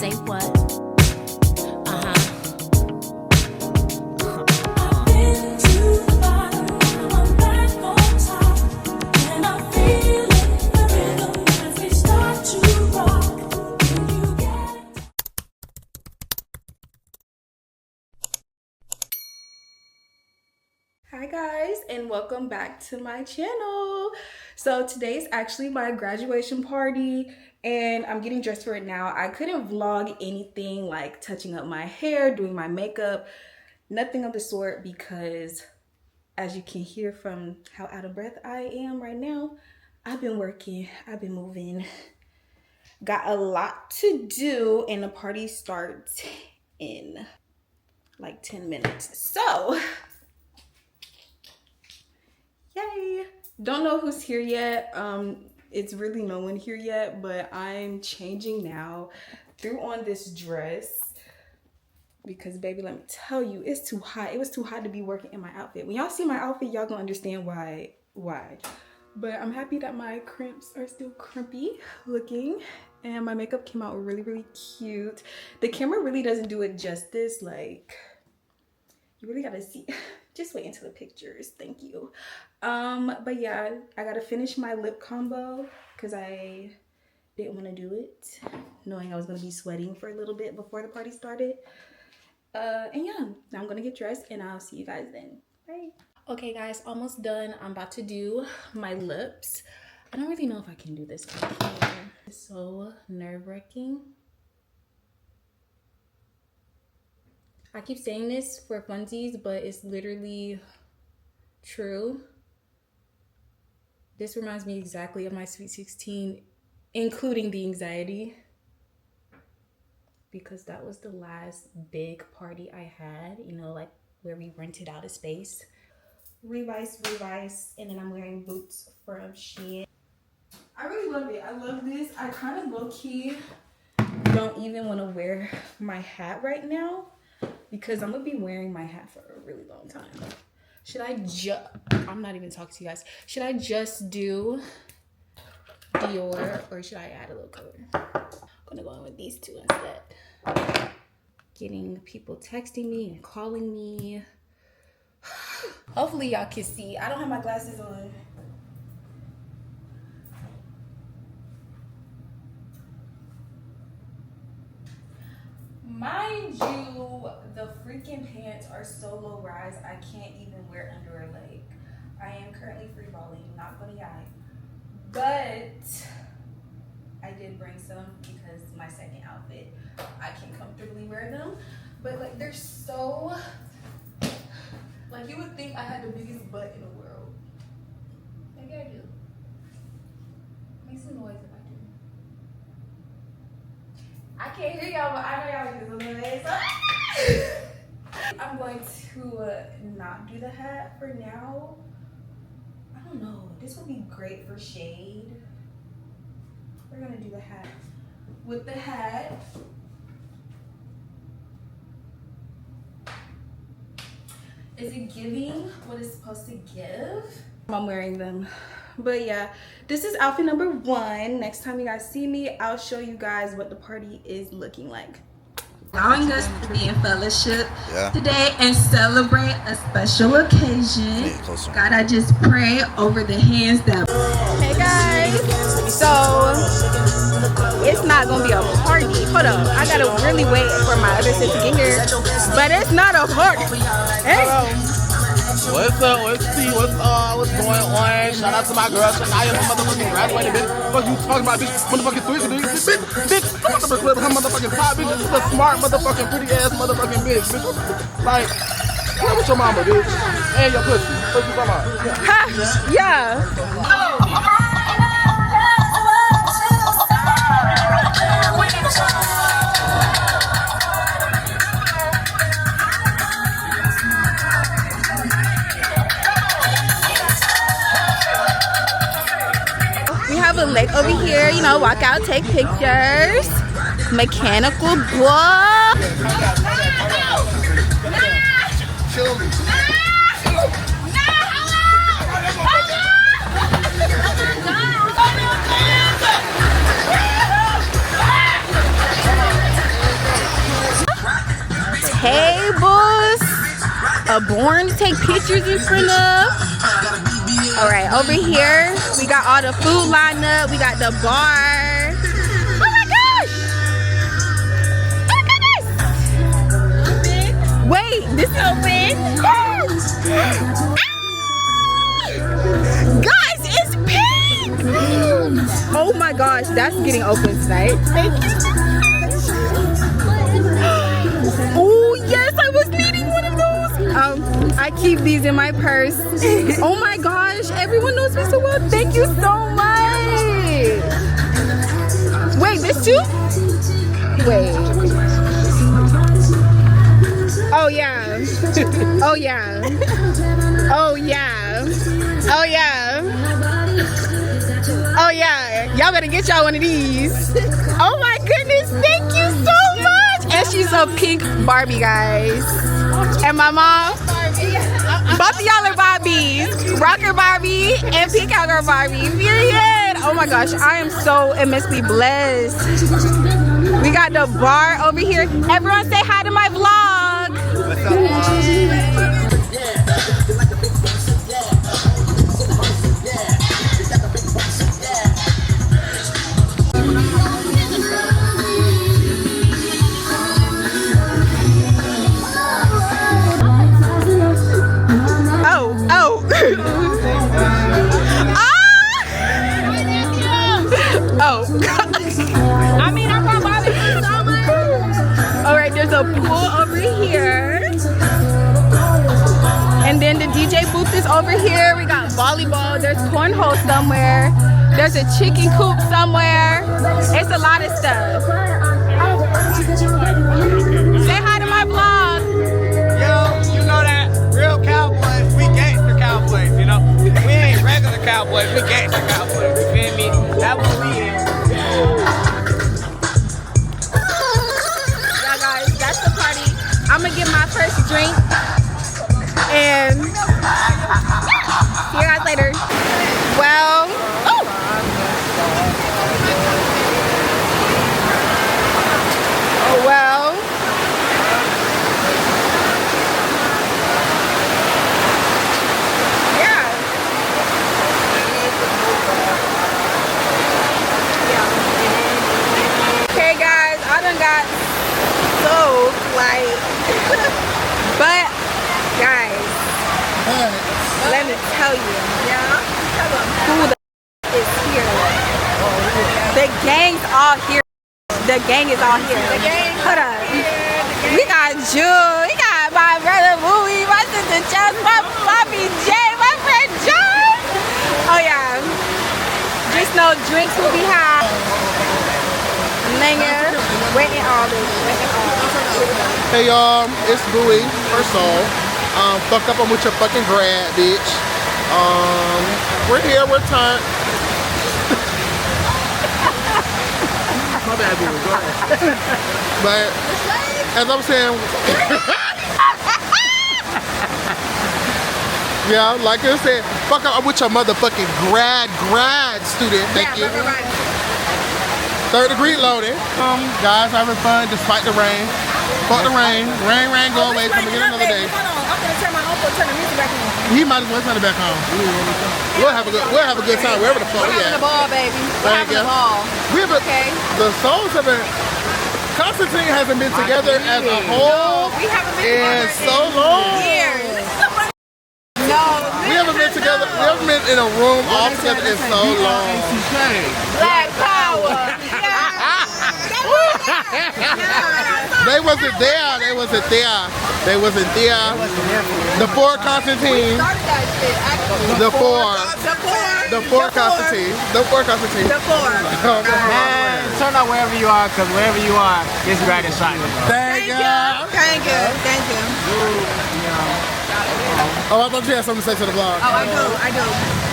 Say what? Uh-huh. Hi guys, and welcome back to my channel. So today's actually my graduation party and I'm getting dressed for it now. I couldn't vlog anything like touching up my hair, doing my makeup, nothing of the sort, because as you can hear from how out of breath I am right now, I've been working, I've been moving, got a lot to do, and the party starts in like 10 minutes. So yay! Don't know who's here yet. It's really no one here yet, but I'm changing now. Threw on this dress because, baby, let me tell you, it's too hot. It was too hot to be working in my outfit. When y'all see my outfit, y'all gonna understand why. But I'm happy that my crimps are still crimpy looking, and my makeup came out really, really cute. The camera really doesn't do it justice. Like, you really gotta see. Just wait until the pictures. Thank you. But yeah, I gotta finish my lip combo because I didn't want to do it knowing I was gonna be sweating for a little bit before the party started. And yeah, now I'm gonna get dressed and I'll see you guys then. Bye. Okay guys, almost done. I'm about to do my lips. I don't really know if I can do this on camera. It's so nerve-wracking. I keep saying this for funsies, but it's literally true. This reminds me exactly of my Sweet 16, including the anxiety, because that was the last big party I had, you know, like where we rented out a space. Revice, and then I'm wearing boots from Shania. I really love it. I love this. I kind of low-key don't even want to wear my hat right now, because I'm gonna be wearing my hat for a really long time. Should I just, I'm not even talking to you guys. Should I just do Dior or should I add a little color? I'm gonna go in with these two instead. Getting people texting me and calling me. Hopefully y'all can see. I don't have my glasses on. Mind you, the freaking pants are so low rise, I can't even wear under a leg. I am currently free balling, not gonna lie. But I did bring some because my second outfit, I can comfortably wear them. But like, they're so, like, you would think I had the biggest butt in the world. Maybe I do. Make some noise if I do. I can't hear y'all, but I know y'all do the noise. I'm going to not do the hat for now. I don't know. This would be great for shade. We're gonna do the hat. With the hat, is it giving what it's supposed to give? I'm wearing them. But yeah, this is outfit number 1. Next time you guys see me, I'll show you guys what the party is looking like. Allowing us to be in fellowship today and celebrate a special occasion. God, I just pray over the hands that. Hey guys, so it's not gonna be a party. Hold on, I gotta really wait for my other sis to get here. But it's not a party. Hey. What's up? What's going on? Shout out to my girl Shania, motherfucking graduated bitch. Fuck you talking about, bitch? Motherfucking bitch, come on the club, her motherfucking top bitch. This is a smart motherfucking pretty ass motherfucking bitch. Like, play with your mama, bitch, and your pussy. What you talking about? Ha! Yeah. We have a lake over here, you know, walk out, take pictures. Mechanical boy. Kill me. tables, a barn to take pictures in front of. All right, over here we got all the food lined up. We got the bar. Oh my gosh! Oh my goodness! Wait, this is open. Guys, it's pink! Oh my gosh, that's getting open tonight. Thank you. Oh yes, I was needing one of those. I keep these in my purse. Oh my gosh, everyone knows me so well. Thank you so much. Wait, this too? Wait. Oh yeah. Oh yeah. Oh yeah. Oh yeah. Oh yeah. Y'all better get y'all one of these. Oh my goodness, thank you so much. And she's a pink Barbie, guys. And my mom, both of y'all are Barbies. Rocker Barbie and Pink Cowgirl Barbie. Period. Oh my gosh, I am so immensely blessed. We got the bar over here. Everyone say hi to my vlog. What's up, There's a pool over here. And then the DJ booth is over here. We got volleyball. There's cornhole somewhere. There's a chicken coop somewhere. It's a lot of stuff. Say hi to my vlog. Yo, you know that real cowboys, we gangster cowboys, you know? We ain't regular cowboys, we gangster cowboys, you feel me? That's what we is. I'm gonna get my first drink and see you guys later. Well, oh! Oh well. Yeah. Okay guys, I done got so like but guys, let me tell you, who the is here. The gang's all here. The gang is all here. Hold up. We got Jewel, we got my brother Bowie, my sister Chels, my Bobby J, my friend John. Oh yeah. Just know drinks will be high. Nigga, waiting all this, waiting all. Hey y'all, it's Bowie. First off, fuck up on with your fucking grad, bitch. We're here, we're turned. My bad, Bowie, go ahead. But as I'm saying, yeah, like I said, fuck up with your motherfucking grad student. Thank you. Third degree loading. Guys having fun despite the rain. Fuck the rain. Rain, go away. Come again another day. I'm gonna turn my uncle, turn the music back on. He might as well turn it back on. We'll have a good time wherever the fuck we We're having at. a ball, baby. We're having a ball. The souls have been. Constantine hasn't been together as a whole we haven't been in together so long. years. No, We haven't been together. We haven't been in a room all together in so long. Black power. They wasn't there. They wasn't there. They wasn't there. The four Constantine. Started that shit, actually. The four. The four. Constantine. The four Constantine. The four. Man, turn out wherever you are, because wherever you are, it's right and shiny. Thank you. Thank you. Thank you. Oh, I thought you had something to say to the vlog. Oh, I do.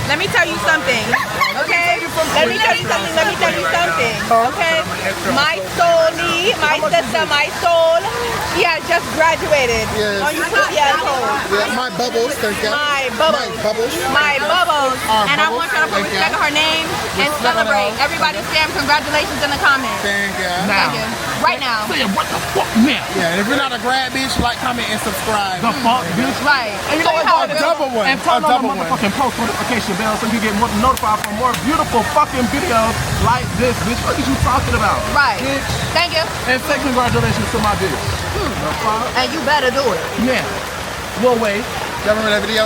Let me tell you something, okay? Let me tell you something, okay? My soul, my sister, my soul, she has just graduated. Yes. Oh, you put yes, Yeah, my bubbles, thank you. My bubbles. My bubbles. And I want y'all to put respect on her name and celebrate. Everybody stand congratulations in the comments. Thank you. Thank you. Right now. Say it, what the fuck now? Yeah, and if you're not a grad bitch, like, comment, and subscribe. The fuck, bitch? Right. And you know what? A double one. And turn A on the double one. motherfucking post notification bell so you get notified for more beautiful fucking videos like this, bitch. What are you talking about? Right. Bitch. Thank you. And say congratulations to my bitch. The fuck? And you better do it. Yeah. We'll wait. Y'all remember that video?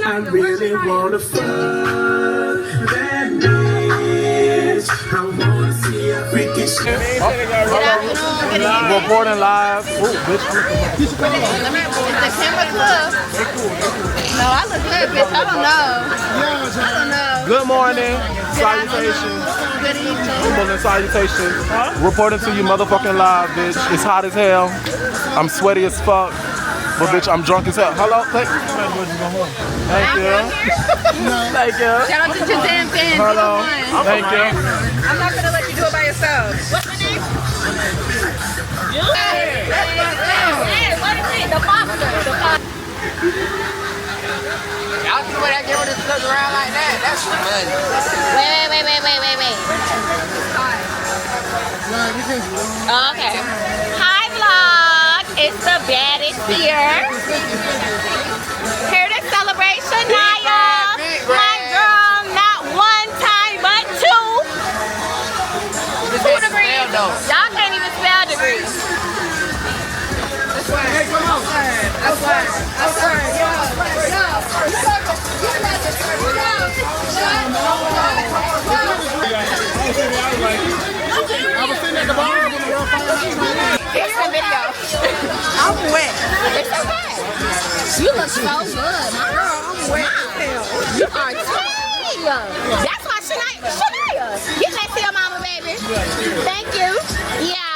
I really wanna fuck that bitch. I wanna see a freaky shit. Reporting live. Ooh, bitch. It's the camera club. No, I look good, bitch. I don't know. I don't know. Good morning. Salutations. Good evening. Good morning, salutations. Reporting to you motherfucking live, bitch. It's hot as hell. I'm sweaty as fuck. But bitch, I'm drunk as hell. Hello? Thank you. Thank you. Thank you. Shout out to Jazam fans. Hello. Thank you. I'm not gonna let you do it by yourself. What's your name? Hey, what is it? The monster. Y'all see where that girl just goes around like that? That's funny. Wait. Oh, okay. Hi, vlog. It's the baddest here. Here to celebrate Shania. My girl, not one time, but two. 2 degrees. Y'all can't even spell degrees. Hey, come on. I was sitting at the bar when the world Here's the video. I'm wet. It's okay. You look so good, my girl. I'm wet. You are tired. That's my Shania. You can't see your mama, baby. Thank you. Yeah.